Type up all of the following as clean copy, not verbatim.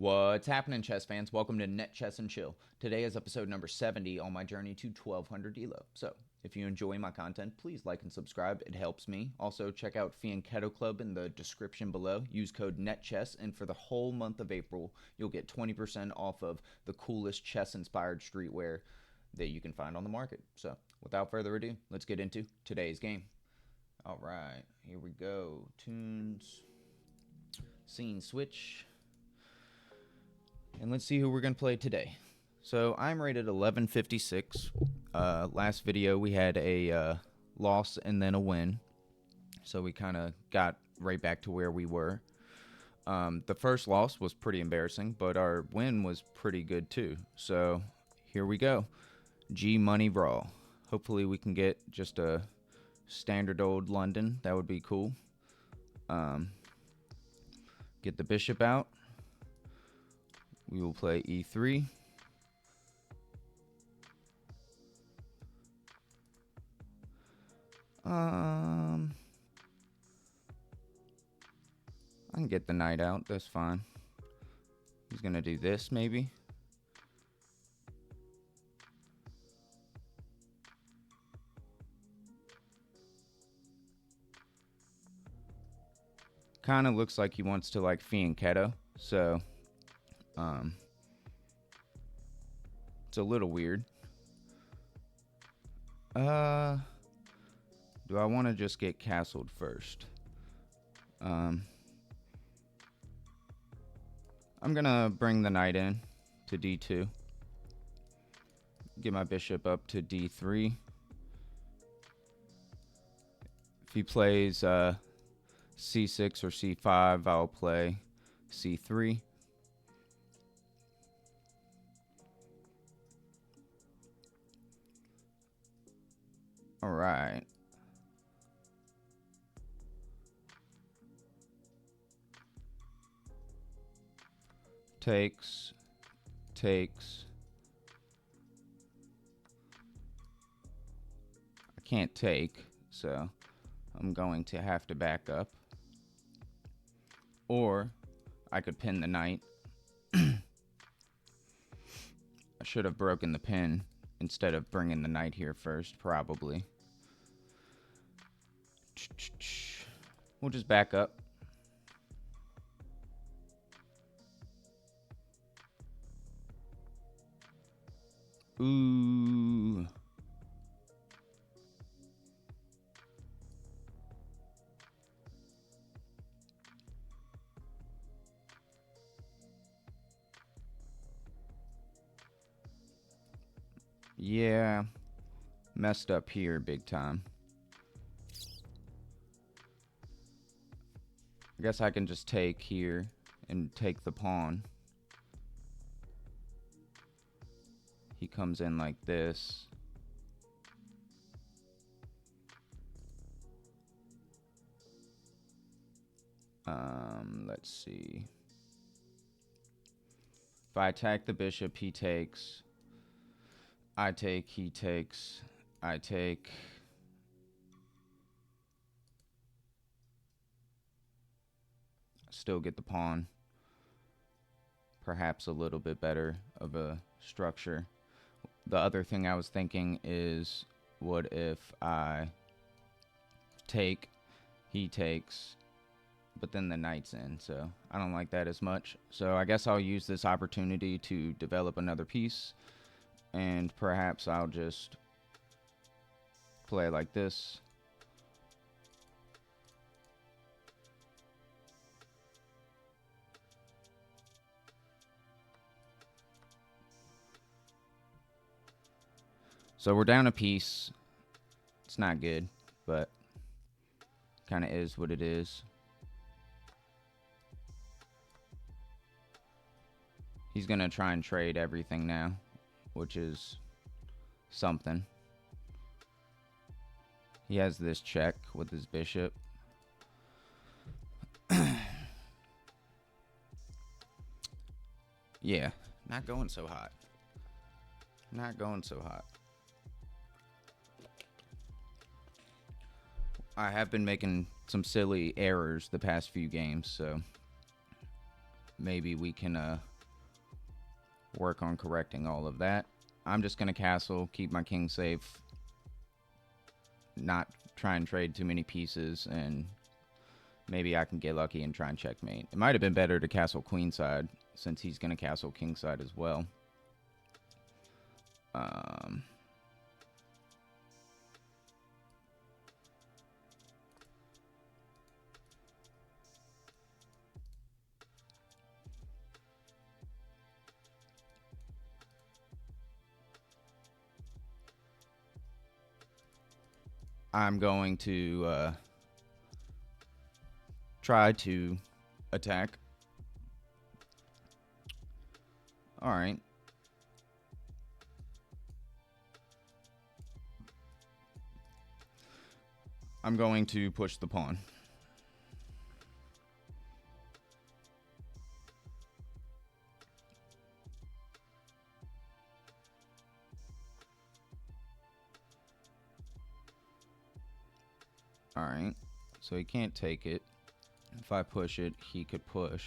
What's happening, chess fans? Welcome to Net Chess and Chill. Today is episode number 70 on my journey to 1200 ELO. So, if you enjoy my content, please like and subscribe. It helps me. Also, check out Fianchetto Club in the description below. Use code NETCHESS, and for the whole month of April, you'll get 20% off of the coolest chess-inspired streetwear that you can find on the market. So, without further ado, let's get into today's game. All right, here we go. Tunes, scene switch. And let's see who we're going to play today. So I'm rated 1156. Last video we had a loss and then a win. So we kind of got right back to where we were. The first loss was pretty embarrassing, but our win was pretty good too. So here we go. G Money Raw. Hopefully we can get just a standard old London. That would be cool. Get the bishop out. We will play e3. I can get the knight out. That's fine. He's going to do this, maybe. Kind of looks like he wants to, like, Fianchetto. So... it's a little weird. Do I want to just get castled first? I'm gonna bring the knight in to d2. Get my bishop up to d3. If he plays c6 or c5, I'll play c3. All right. Takes. I can't take, so I'm going to have to back up. Or I could pin the knight. I should have broken the pin instead of bringing the knight here first, probably. We'll just back up. Ooh. Yeah. Messed up here big time. I guess I can just take here and take the pawn. He comes in like this. Let's see. If I attack the bishop, he takes. I take, he takes. I take. Still get the pawn. Perhaps a little bit better of a structure. The other thing I was thinking is, what if I take, he takes, but then the knight's in, so I don't like that as much. So I guess I'll use this opportunity to develop another piece, and perhaps I'll just play like this. So we're down a piece. It's not good, but kind of is what it is. He's going to try and trade everything now, which is something. He has this check with his bishop. Yeah, not going so hot. Not going so hot. I have been making some silly errors the past few games, so maybe we can work on correcting all of that. I'm just going to castle, keep my king safe, not try and trade too many pieces, and maybe I can get lucky and try and checkmate. It might have been better to castle queenside, since he's going to castle kingside as well. I'm going to try to attack. Alright. I'm going to push the pawn. Alright, so he can't take it. If I push it, he could push.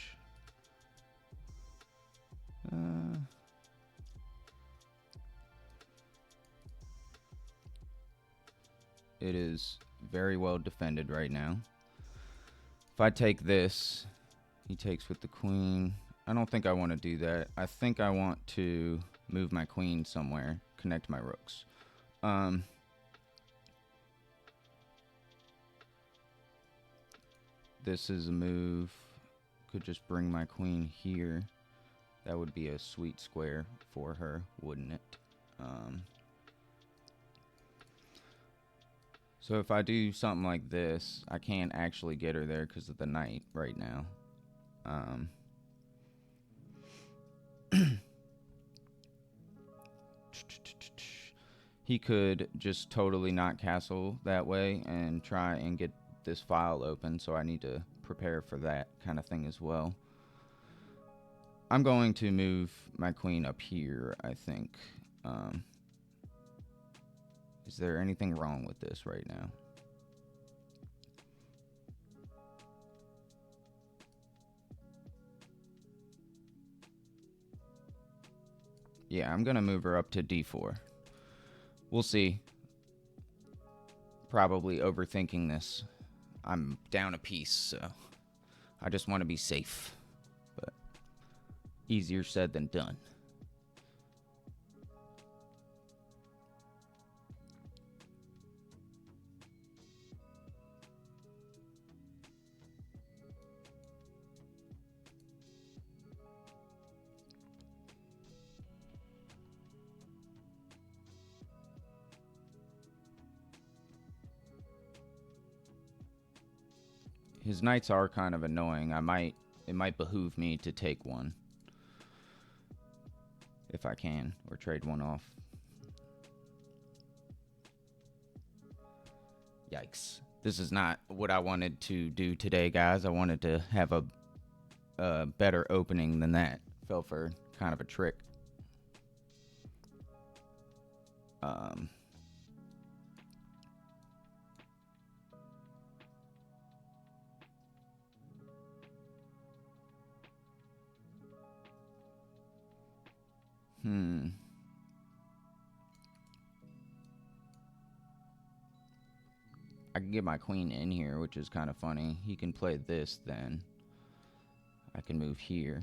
It is very well defended right now. If I take this, he takes with the queen. I don't think I want to do that. I think I want to move my queen somewhere, connect my rooks. This is a move. Could just bring my queen here. That would be a sweet square for her, wouldn't it? So if I do something like this, I can't actually get her there because of the knight right now. He could just totally not castle that way and try and get this file open, so I need to prepare for that kind of thing as well. I'm going to move my queen up here, I think. Is there anything wrong with this right now? Yeah, I'm going to move her up to d4. We'll see. Probably overthinking this. I'm down a piece, so I just want to be safe. But easier said than done. His knights are kind of annoying. It might behoove me to take one. If I can, or trade one off. Yikes. This is not what I wanted to do today, guys. I wanted to have a better opening than that. Fell for kind of a trick. I can get my queen in here, which is kind of funny. He can play this then. I can move here.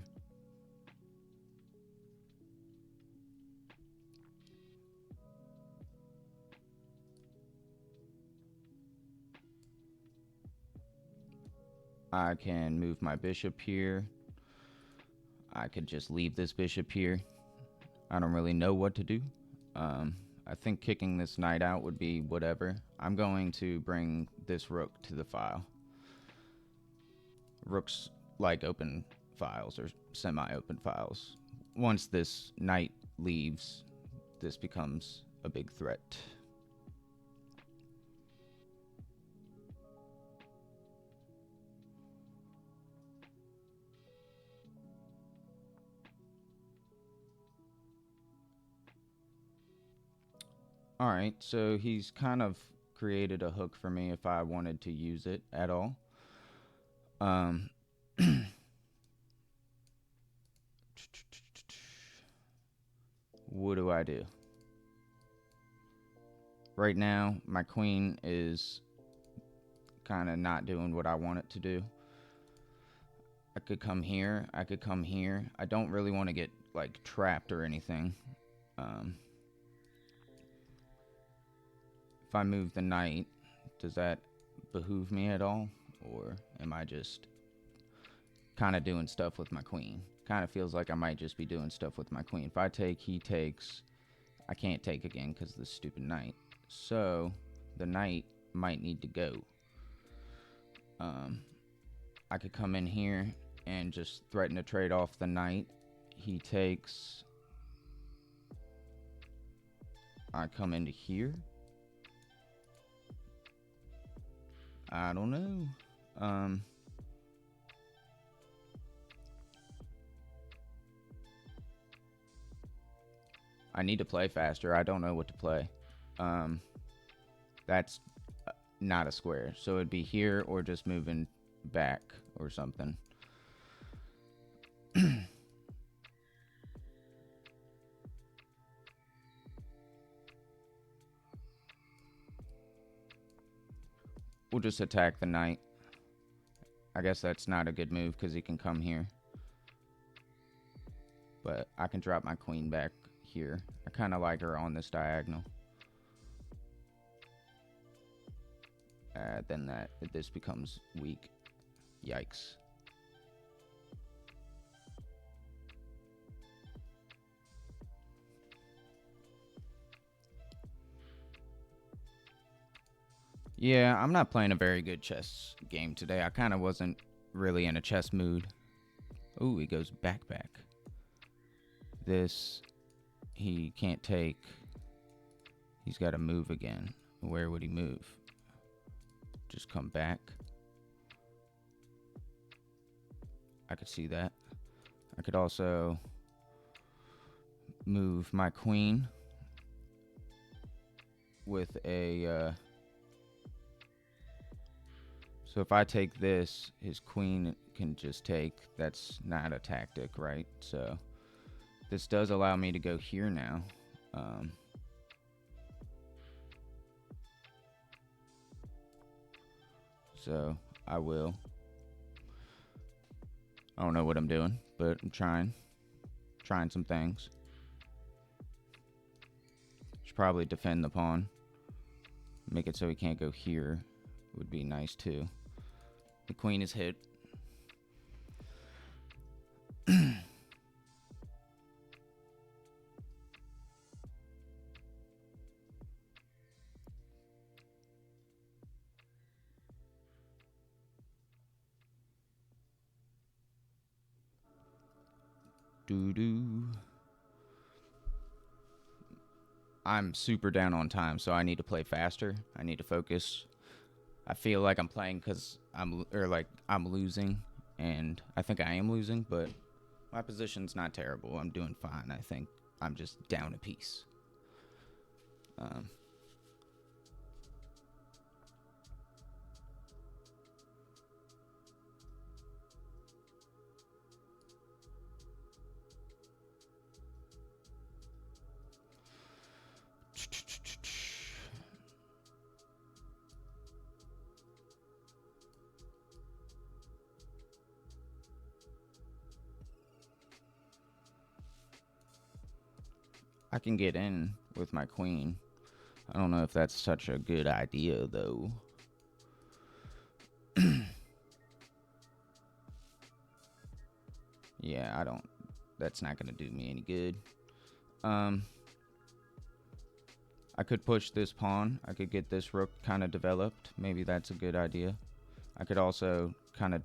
I can move my bishop here. I could just leave this bishop here. I don't really know what to do. I think kicking this knight out would be whatever. I'm going to bring this rook to the file. Rooks like open files or semi-open files. Once this knight leaves, this becomes a big threat. Alright, so he's kind of created a hook for me if I wanted to use it at all. what do I do? Right now, my queen is kind of not doing what I want it to do. I could come here. I could come here. I don't really want to get, like, trapped or anything. If I move the knight, does that behoove me at all? Or am I just kind of doing stuff with my queen? Kind of feels like I might just be doing stuff with my queen. If I take, he takes. I can't take again because of the stupid knight. So, the knight might need to go. I could come in here and just threaten to trade off the knight. He takes. I come into here. I don't know. I need to play faster. I don't know what to play. That's not a square. So it'd be here or just moving back or something. We'll just attack the knight. I guess that's not a good move because he can come here. But I can drop my queen back here. I kind of like her on this diagonal. Then this becomes weak. Yikes. Yeah, I'm not playing a very good chess game today. I kind of wasn't really in a chess mood. Ooh, he goes back. This, he can't take. He's got to move again. Where would he move? Just come back. I could see that. I could also move my queen with a... So if I take this, his queen can just take. That's not a tactic, right? So this does allow me to go here now. So I will. I don't know what I'm doing, but I'm trying some things. Should probably defend the pawn. Make it so he can't go here. Would be nice too. The queen is hit. I'm super down on time, so I need to play faster. I need to focus. I feel like I'm playing because I'm losing, and I think I am losing, but my position's not terrible. I'm doing fine. I think I'm just down a piece. I can get in with my queen. I don't know if that's such a good idea, though. Yeah, I don't... That's not going to do me any good. I could push this pawn. I could get this rook kind of developed. Maybe that's a good idea. I could also kind of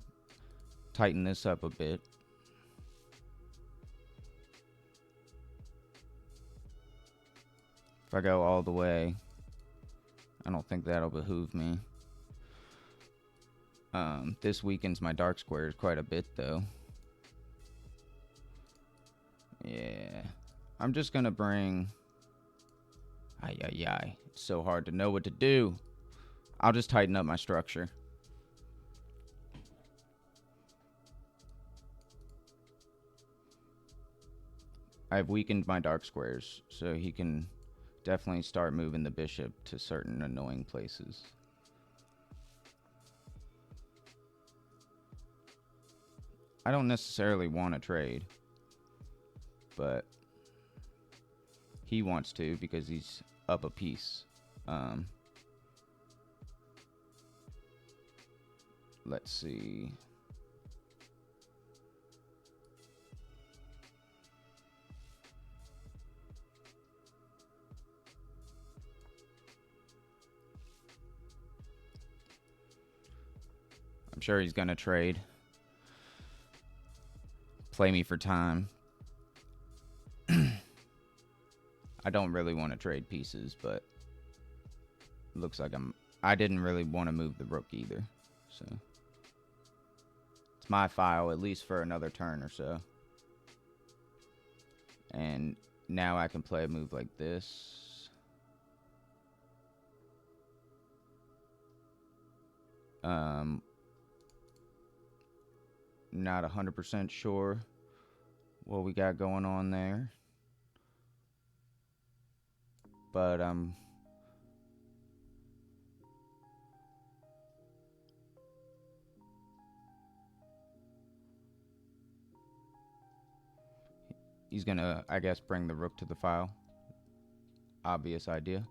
tighten this up a bit. If I go all the way, I don't think that'll behoove me. This weakens my dark squares quite a bit, though. Yeah. I'm just gonna bring... It's so hard to know what to do. I'll just tighten up my structure. I've weakened my dark squares, so he can definitely start moving the bishop to certain annoying places. I don't necessarily want to trade, but he wants to because he's up a piece. Let's see. I'm sure he's gonna trade. Play me for time. I don't really want to trade pieces, but it looks like I didn't really want to move the rook either. So it's my file, at least for another turn or so. And now I can play a move like this. Not 100% sure what we got going on there. But he's gonna, I guess, bring the rook to the file. Obvious idea.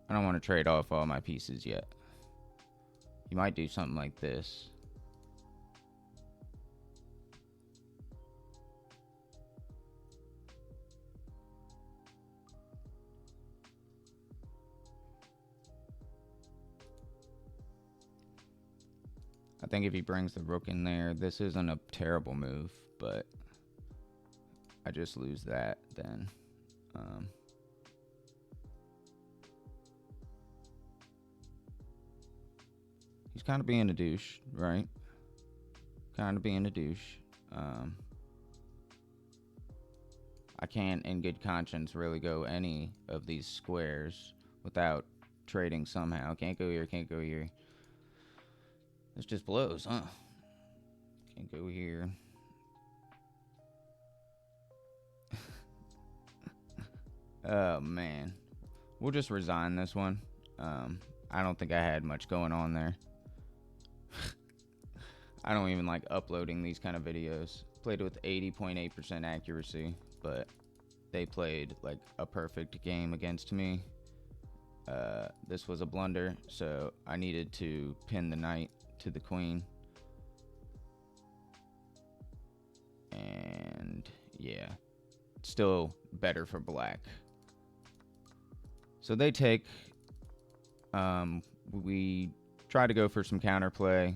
I don't want to trade off all my pieces yet. You might do something like this. I think if he brings the rook in there, this isn't a terrible move, but I just lose that then. He's kind of being a douche, right? Kind of being a douche. I can't, in good conscience, really go any of these squares without trading somehow. Can't go here, can't go here. This just blows, huh? Can't go here. Oh, man. We'll just resign this one. I don't think I had much going on there. I don't even like uploading these kind of videos. Played with 80.8% accuracy, but they played like a perfect game against me. This was a blunder, so I needed to pin the knight to the queen. And yeah, still better for black. So they take. We tried to go for some counterplay.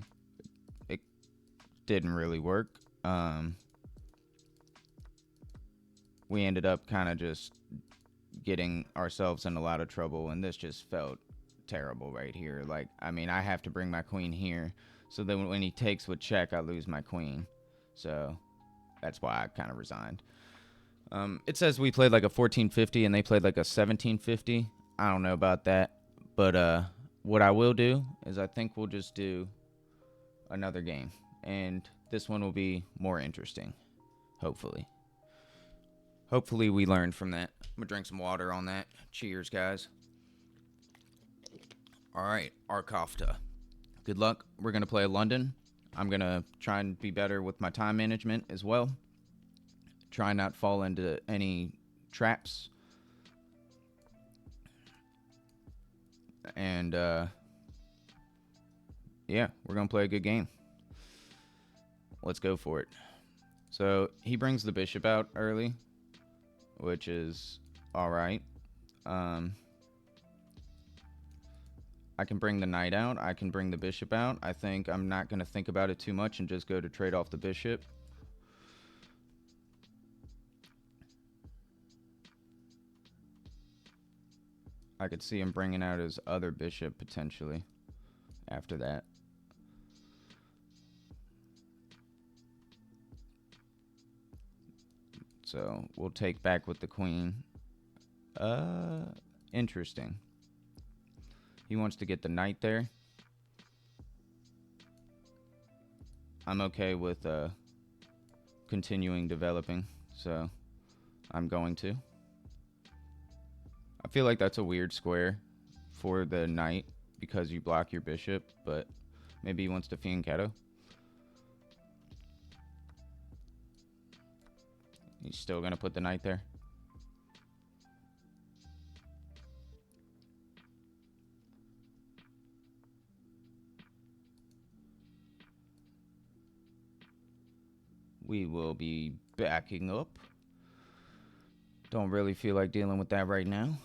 It didn't really work. We ended up kind of just getting ourselves in a lot of trouble, and this just felt terrible right here. Like, I mean, I have to bring my queen here, so then when he takes with check, I lose my queen. So that's why I kind of resigned. It says we played like a 1450 and they played like a 1750. I don't know about that, but what I will do is I think we'll just do another game, and this one will be more interesting, hopefully. Hopefully we learned from that. I'm gonna drink some water on that. Cheers, guys. All right, Arkofta. Good luck. We're gonna play London. I'm gonna try and be better with my time management as well. Try not fall into any traps. And yeah, we're gonna play a good game. Let's go for it. So he brings the bishop out early, which is all right. I can bring the knight out. I can bring the bishop out. I think I'm not going to think about it too much and just go to trade off the bishop. I could see him bringing out his other bishop potentially after that. So we'll take back with the queen. Interesting. He wants to get the knight there. I'm okay with continuing developing, so I'm going to. I feel like that's a weird square for the knight because you block your bishop, but maybe he wants to fianchetto. He's still going to put the knight there. We will be backing up. Don't really feel like dealing with that right now.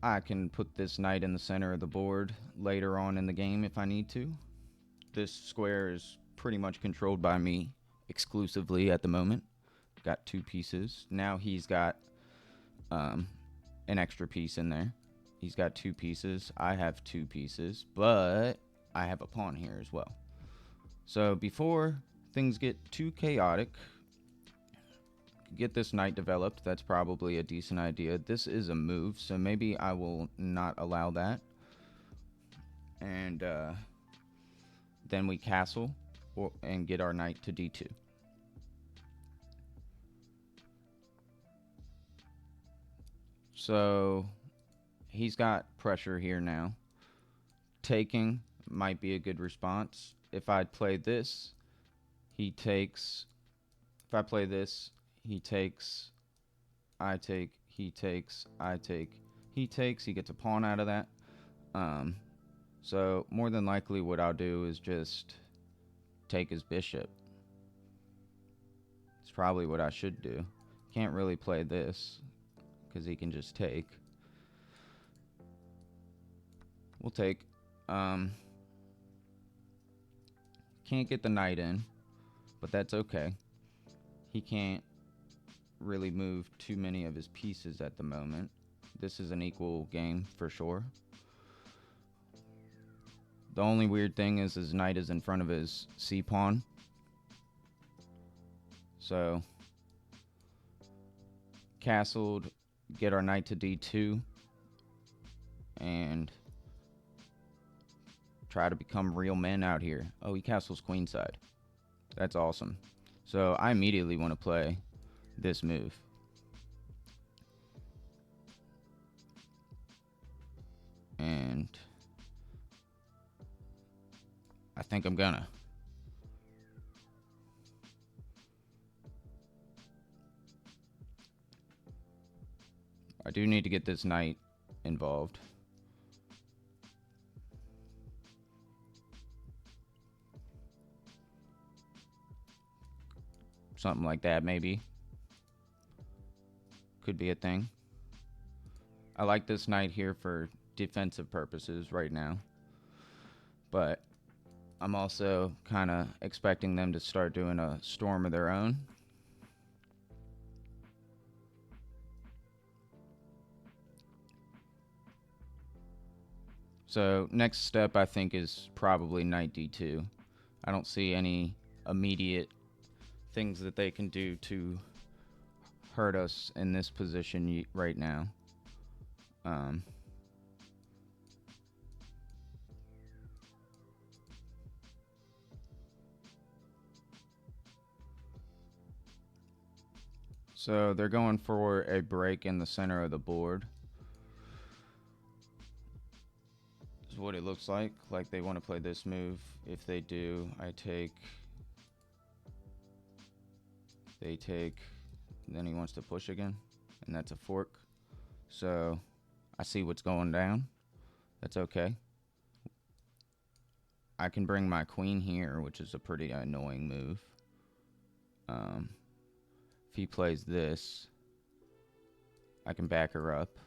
I can put this knight in the center of the board later on in the game if I need to. This square is pretty much controlled by me exclusively at the moment. Got 2 pieces. Now he's got an extra piece in there. He's got 2 pieces. I have 2 pieces, but I have a pawn here as well. So before things get too chaotic, get this knight developed. That's probably a decent idea. This is a move, so maybe I will not allow that. And then we castle and get our knight to d2. So he's got pressure here now. Taking might be a good response. If I play this, he takes. If I play this, he takes. I take. He takes. I take. He takes. He gets a pawn out of that. So more than likely what I'll do is just take his bishop. It's probably what I should do. Can't really play this because he can just take. We'll take. Can't get the knight in, but that's okay. He can't really move too many of his pieces at the moment. This is an equal game for sure. The only weird thing is his knight is in front of his c-pawn. So, castled, get our knight to d2, and try to become real men out here. Oh, he castles queenside. That's awesome. So, I immediately want to play this move. And I think I'm gonna. I do need to get this knight involved. Something like that, maybe. Could be a thing. I like this knight here for defensive purposes right now. But I'm also kind of expecting them to start doing a storm of their own. So next step I think is probably knight d2. I don't see any immediate things that they can do to hurt us in this position right now. So they're going for a break in the center of the board. This is what it looks like. Like they want to play this move. If they do, I take. They take. Then he wants to push again. And that's a fork. So I see what's going down. That's okay. I can bring my queen here, which is a pretty annoying move. If he plays this, I can back her up.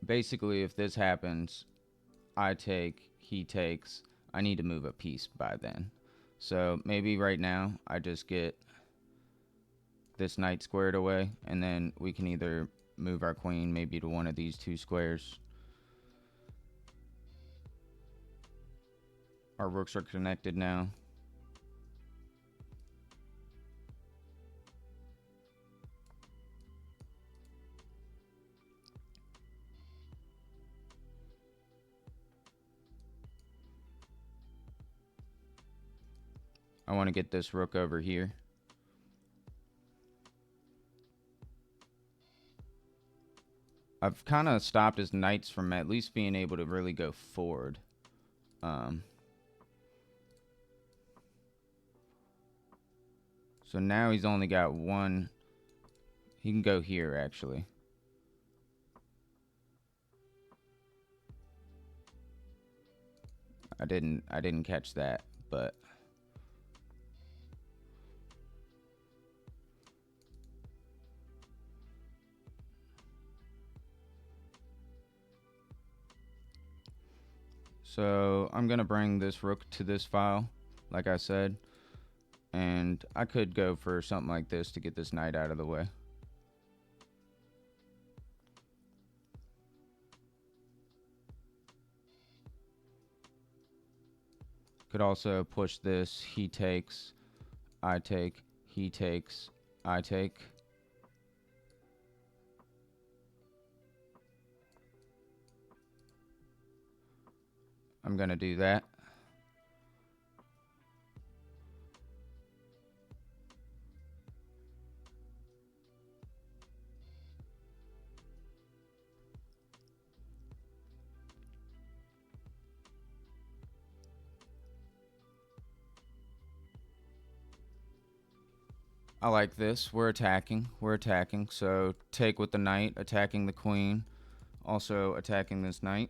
Basically, if this happens, I take, he takes. I need to move a piece by then. So maybe right now I just get this knight squared away, and then we can either move our queen maybe to one of these 2 squares. Our rooks are connected now. I want to get this rook over here. I've kind of stopped his knights from at least being able to really go forward. So now he's only got one. He can go here, actually. I didn't catch that, but so I'm gonna bring this rook to this file, like I said, and I could go for something like this to get this knight out of the way. Could also push this. He takes, I take, he takes, I take. I'm gonna do that. I like this. We're attacking. So take with the knight, attacking the queen, also attacking this knight.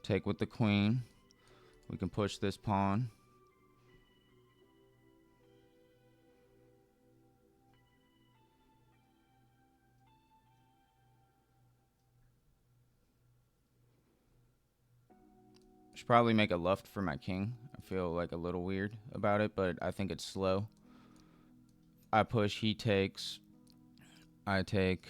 Take with the queen. We can push this pawn. Should probably make a luft for my king. I feel like a little weird about it, but I think it's slow. I push, he takes, I take.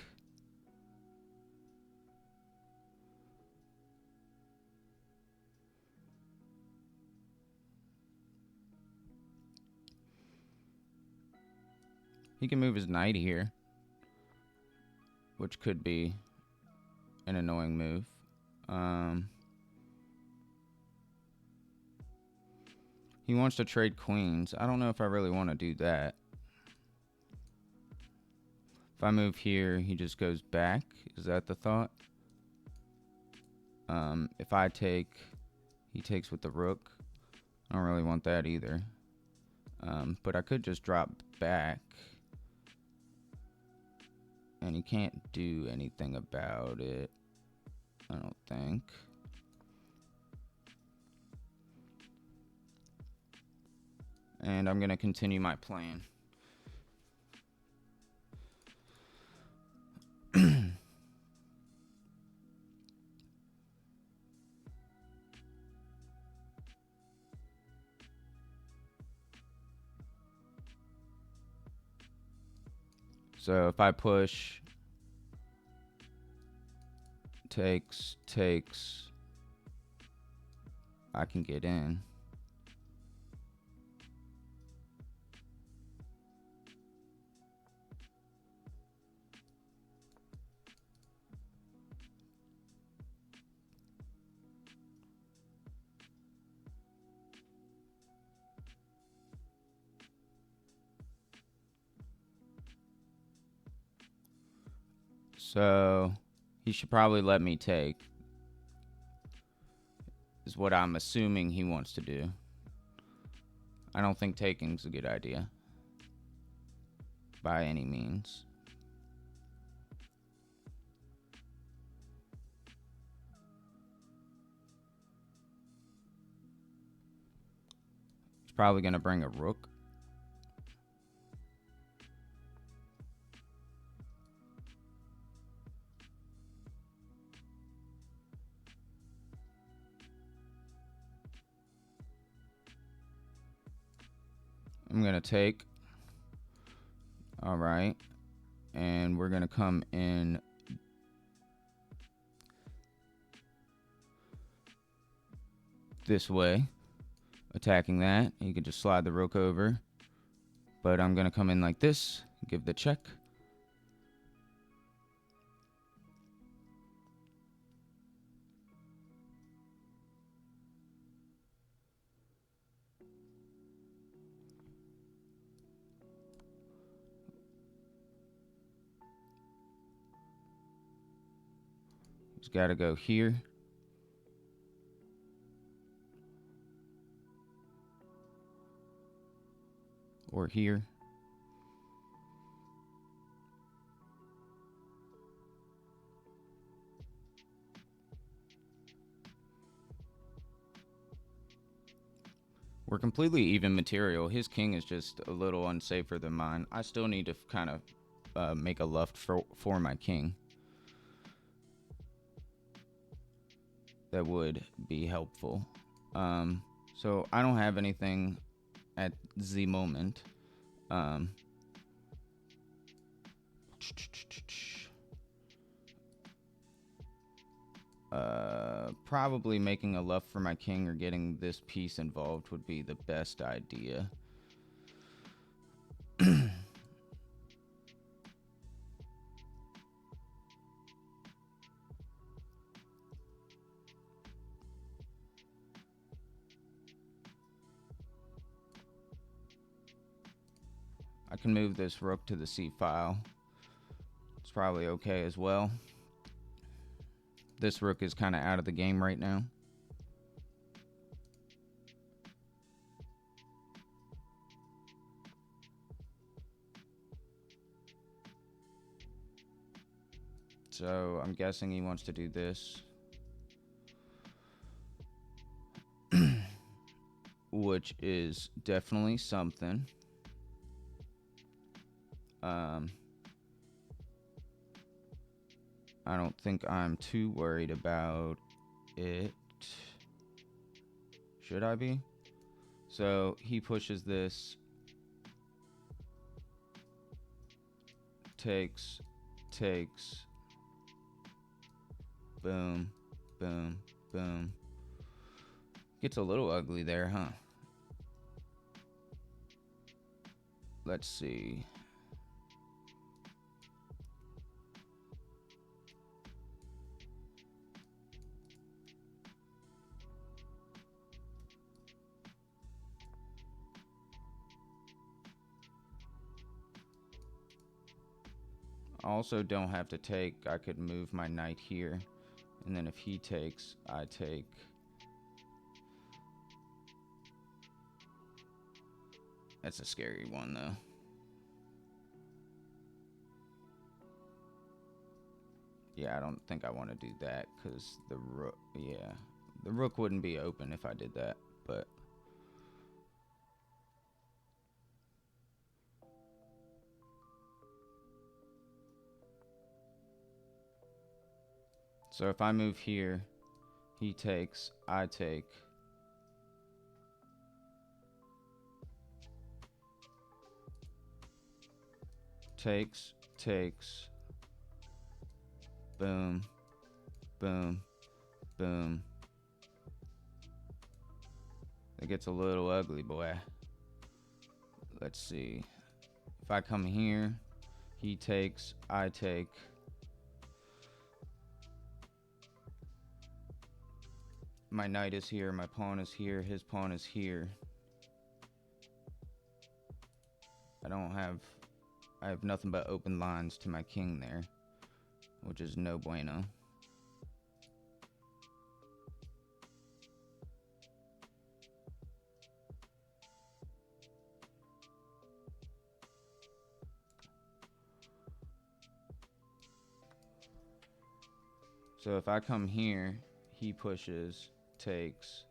He can move his knight here, which could be an annoying move. He wants to trade queens. I don't know if I really want to do that. If I move here, he just goes back. Is that the thought? If I take, he takes with the rook. I don't really want that either. But I could just drop back. And he can't do anything about it, I don't think. And I'm going to continue my plan. So if I push, takes, I can get in. So he should probably let me take, is what I'm assuming he wants to do. I don't think taking's a good idea by any means. He's probably going to bring a rook. I'm going to take. All right. And we're going to come in this way, attacking that. You can just slide the rook over, But I'm going to come in like this, give the check. He's got to go here. Or here. We're completely even material. His king is just a little unsafer than mine. I still need to kind of make a luft for my king. That would be helpful. So I don't have anything at the moment. Probably making a luft for my king or getting this piece involved would be the best idea. I can move this rook to the c file. It's probably okay as well. This rook is kind of out of the game right now. So I'm guessing he wants to do this. Which is definitely something. I don't think I'm too worried about it. Should I be? So he pushes this. Takes. Boom, boom, boom. Gets a little ugly there, huh? Let's see. I also don't have to take. I could move my knight here. And then if he takes, I take. That's a scary one, though. Yeah, I don't think I want to do that because the rook, yeah. The rook wouldn't be open if I did that, but. So if I move here, he takes, I take. Takes. Boom, boom, boom. It gets a little ugly, boy. Let's see. If I come here, he takes, I take. My knight is here, my pawn is here, his pawn is here. I have nothing but open lines to my king there, which is no bueno. So if I come here, he pushes, takes.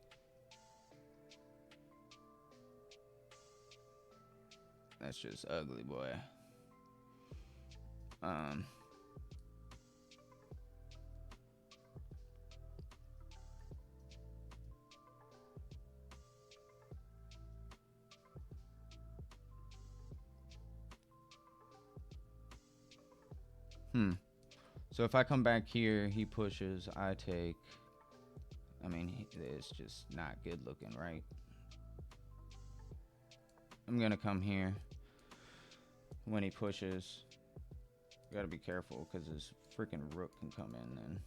That's just ugly, boy. So if I come back here, he pushes, I take. I mean, it's just not good looking, right? I'm gonna come here. when he pushes. Gotta be careful because his freaking rook can come in then.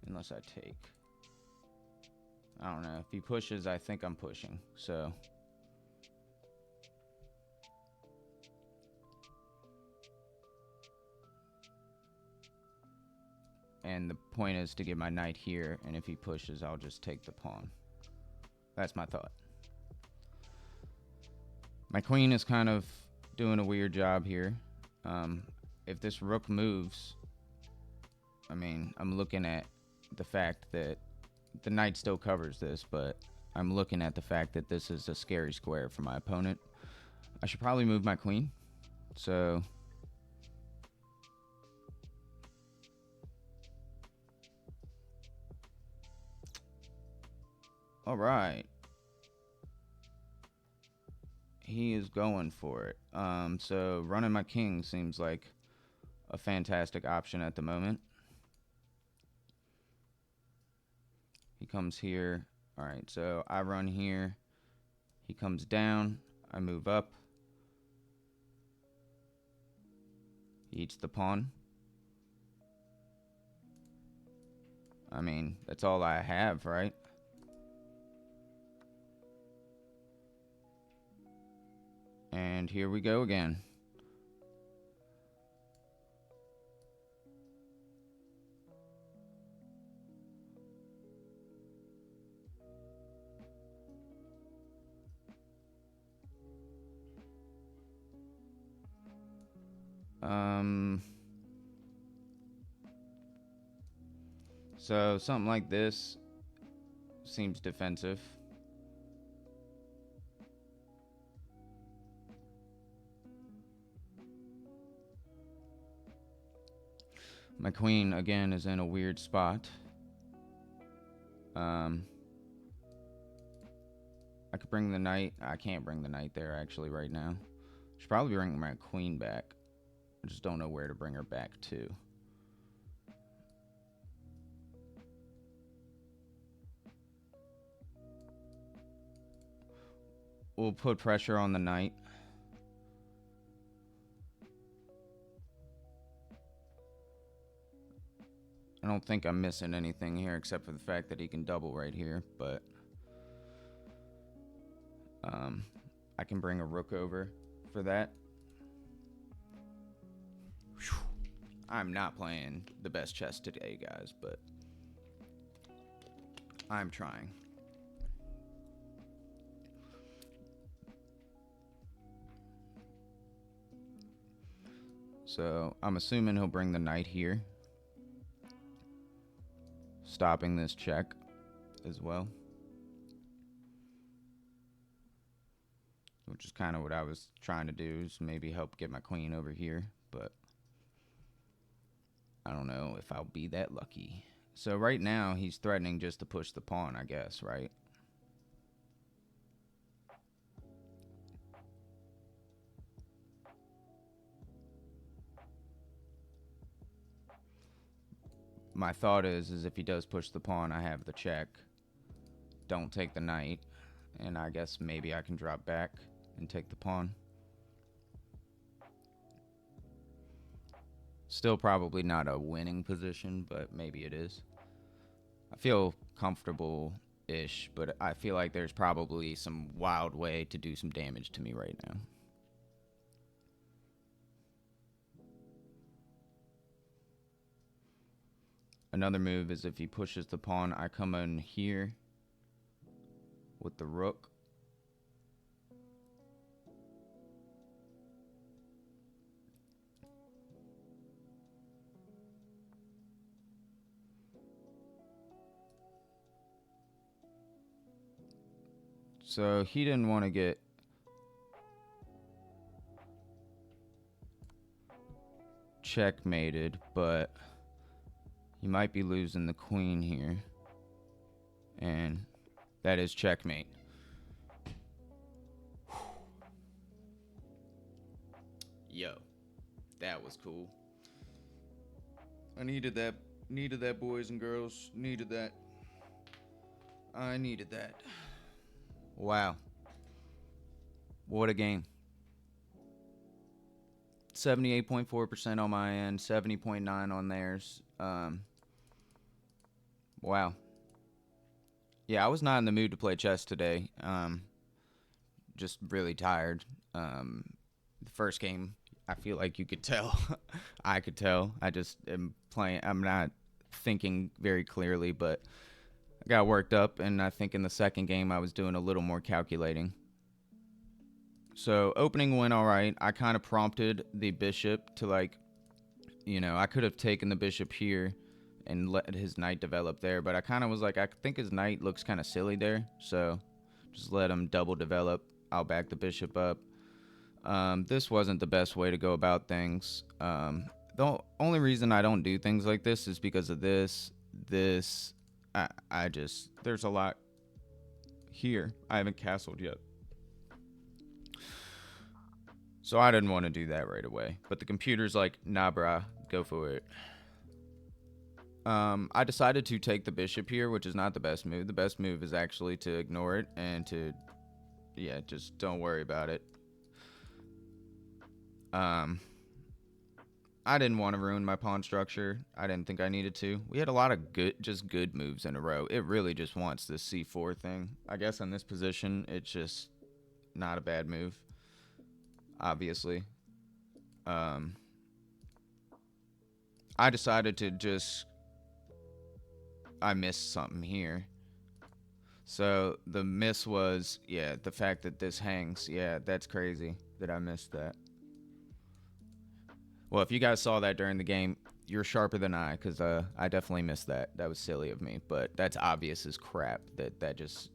Unless I take. I don't know. If he pushes, I think I'm pushing. So. And the point is to get my knight here. And if he pushes, I'll just take the pawn. That's my thought. My queen is kind of doing a weird job here. If this rook moves, I mean, I'm looking at the fact that the knight still covers this, but I'm looking at the fact that this is a scary square for my opponent. I should probably move my queen. So all right. He is going for it. So running my king seems like a fantastic option at the moment. He comes here. All right, so I run here. He comes down. I move up. He eats the pawn. I mean, that's all I have, right? And here we go again. So something like this seems defensive. My queen, again, is in a weird spot. I could bring the knight. I can't bring the knight there, actually, right now. Should probably bring my queen back. I just don't know where to bring her back to. We'll put pressure on the knight. I don't think I'm missing anything here except for the fact that he can double right here, but I can bring a rook over for that. Whew. I'm not playing the best chess today, guys, but I'm trying. So I'm assuming he'll bring the knight here, stopping this check as well, which is kind of what I was trying to do, is maybe help get my queen over here, but I don't know if I'll be that lucky. So right now he's threatening just to push the pawn, I guess, right? My thought is if he does push the pawn, I have the check. Don't take the knight. And I guess maybe I can drop back and take the pawn. Still probably not a winning position, but maybe it is. I feel comfortable-ish, but I feel like there's probably some wild way to do some damage to me right now. Another move is if he pushes the pawn, I come in here with the rook. So he didn't want to get checkmated, but he might be losing the queen here. And that is checkmate. Yo, that was cool. I needed that. Needed that, boys and girls. Needed that. I needed that. Wow. What a game. 78.4% on my end, 70.9 on theirs. Wow. Yeah, I was not in the mood to play chess today. Just really tired. The first game, I feel like you could tell. I could tell. I just am playing. I'm not thinking very clearly, but I got worked up, and I think in the second game I was doing a little more calculating. So opening went all right. I kind of prompted the bishop to, like, I could have taken the bishop here and let his knight develop there, but I kind of was like, I think his knight looks kind of silly there, so just let him double develop. I'll back the bishop up. This wasn't the best way to go about things. The only reason I don't do things like this is because of this. I just, there's a lot here. I haven't castled yet. So I didn't want to do that right away. But the computer's like, nah, brah, go for it. I decided to take the bishop here, which is not the best move. The best move is actually to ignore it and to, just don't worry about it. I didn't want to ruin my pawn structure. I didn't think I needed to. We had a lot of good moves in a row. It really just wants this c4 thing. I guess in this position, it's just not a bad move. Obviously. I decided to just... I missed something here. So the miss was, the fact that this hangs. Yeah, that's crazy that I missed that. Well, if you guys saw that during the game, you're sharper than I, because I definitely missed that. That was silly of me, but that's obvious as crap that just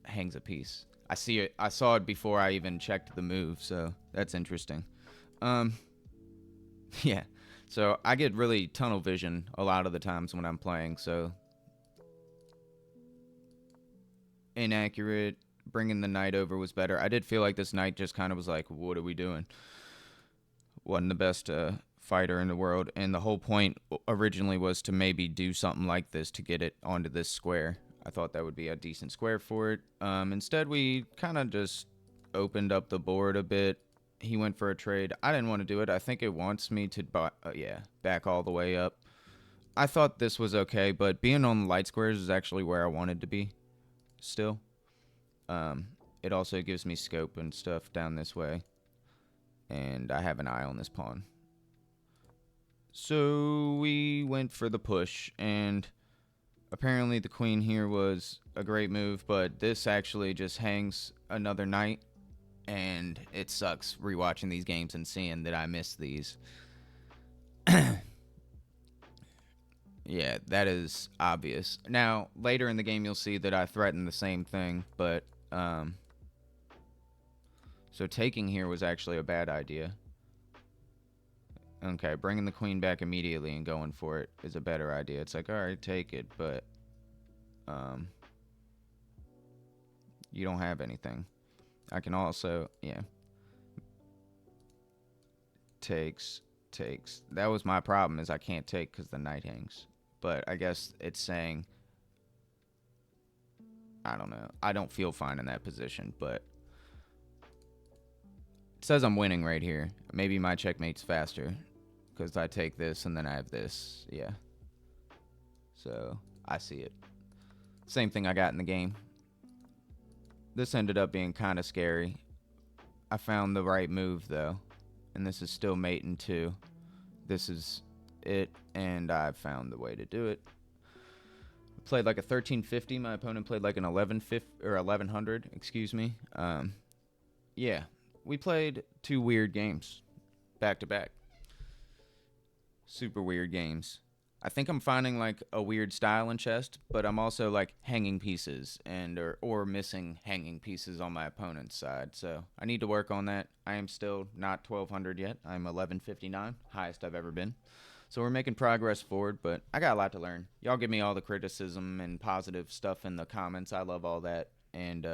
hangs a piece. I see it. I saw it before I even checked the move, so that's interesting. Yeah. So I get really tunnel vision a lot of the times when I'm playing, so inaccurate. Bringing the knight over was better. I did feel like this knight just kind of was like, what are we doing? Wasn't the best fighter in the world, and the whole point originally was to maybe do something like this to get it onto this square. I thought that would be a decent square for it. Instead, we kind of just opened up the board a bit. He went for a trade. I didn't want to do it. I think it wants me to back all the way up. I thought this was okay, but being on the light squares is actually where I wanted to be still. It also gives me scope and stuff down this way. And I have an eye on this pawn. So we went for the push, and apparently the queen here was a great move, but this actually just hangs another knight, and it sucks rewatching these games and seeing that I missed these. Yeah, that is obvious. Now, later in the game you'll see that I threatened the same thing, but so taking here was actually a bad idea. Okay, bringing the queen back immediately and going for it is a better idea. It's like, alright, take it, but you don't have anything. I can also, takes. That was my problem, is I can't take because the knight hangs. But I guess it's saying, I don't know. I don't feel fine in that position, but it says I'm winning right here. Maybe my checkmate's faster because I take this and then I have this. Yeah. So I see it. Same thing I got in the game. This ended up being kind of scary. I found the right move though, and this is still mate in 2. This is it, and I found the way to do it. Played like a 1350. My opponent played like an 1150 or 1100. Excuse me. Yeah. We played 2 weird games back to back. Super weird games. I think I'm finding like a weird style in chess, but I'm also like hanging pieces and or missing hanging pieces on my opponent's side. So I need to work on that. I am still not 1200 yet. I'm 1159, highest I've ever been. So we're making progress forward, but I got a lot to learn. Y'all give me all the criticism and positive stuff in the comments. I love all that, and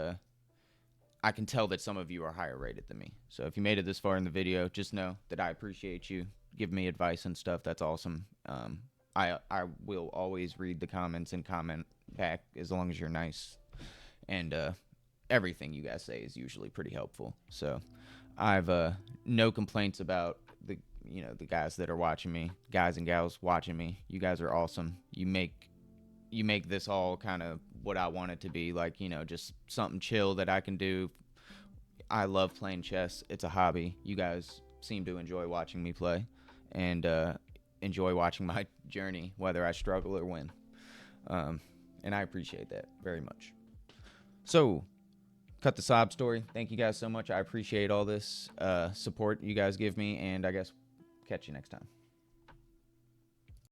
I can tell that some of you are higher rated than me. So if you made it this far in the video, just know that I appreciate you. Give me advice and stuff. That's awesome. I will always read the comments and comment back as long as you're nice. And everything you guys say is usually pretty helpful. So I've no complaints about the the guys that are watching me, guys and gals watching me. You guys are awesome. You make this all kind of what I want it to be, like, just something chill that I can do. I love playing chess. It's a hobby. You guys seem to enjoy watching me play, and enjoy watching my journey, whether I struggle or win. And I appreciate that very much. So, cut the sob story. Thank you guys so much. I appreciate all this support you guys give me, and I guess catch you next time.